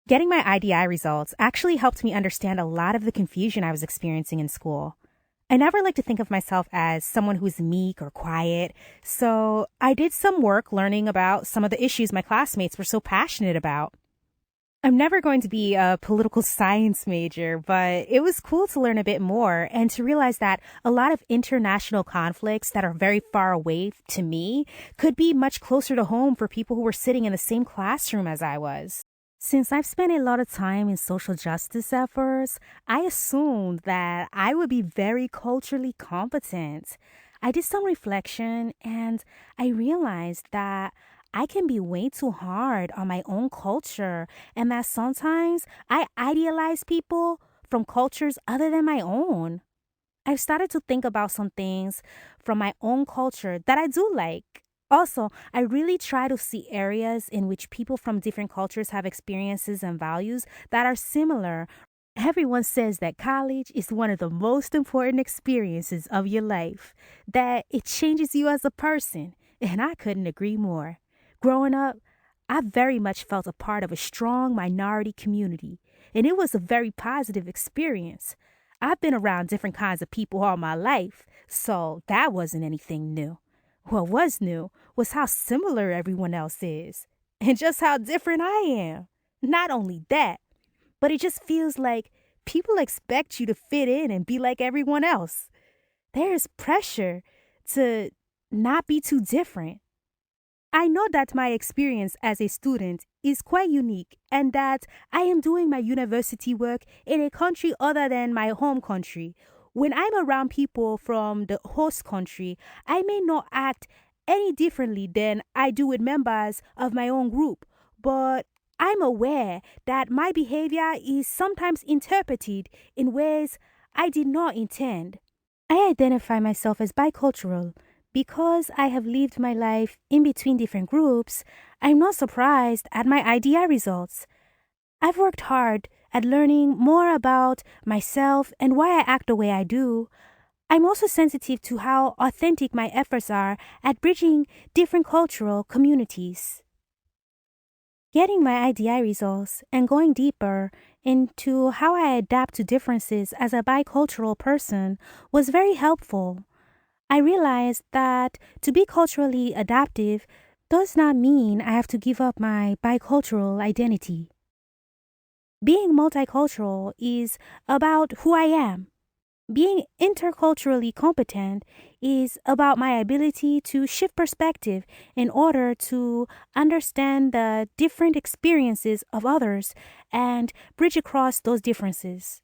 Getting my IDI results actually helped me understand a lot of the confusion I was experiencing in school. I never like to think of myself as someone who's meek or quiet, so I did some work learning about some of the issues my classmates were so passionate about. I'm never going to be a political science major, but it was cool to learn a bit more and to realize that a lot of international conflicts that are very far away to me could be much closer to home for people who were sitting in the same classroom as I was. Since I've spent a lot of time in social justice efforts, I assumed that I would be very culturally competent. I did some reflection and I realized that I can be way too hard on my own culture and that sometimes I idealize people from cultures other than my own. I've started to think about some things from my own culture that I do like. Also, I really try to see areas in which people from different cultures have experiences and values that are similar. Everyone says that college is one of the most important experiences of your life, that it changes you as a person, and I couldn't agree more. Growing up, I very much felt a part of a strong minority community, and it was a very positive experience. I've been around different kinds of people all my life, so that wasn't anything new. What was new was how similar everyone else is, and just how different I am. Not only that, but it just feels like people expect you to fit in and be like everyone else. There's pressure to not be too different. I know that my experience as a student is quite unique and that I am doing my university work in a country other than my home country. When I'm around people from the host country, I may not act any differently than I do with members of my own group, but I'm aware that my behavior is sometimes interpreted in ways I did not intend. I identify myself as bicultural. Because I have lived my life in between different groups, I'm not surprised at my IDI results. I've worked hard at learning more about myself and why I act the way I do. I'm also sensitive to how authentic my efforts are at bridging different cultural communities. Getting my IDI results and going deeper into how I adapt to differences as a bicultural person was very helpful. I realized that to be culturally adaptive does not mean I have to give up my bicultural identity. Being multicultural is about who I am. Being interculturally competent is about my ability to shift perspective in order to understand the different experiences of others and bridge across those differences.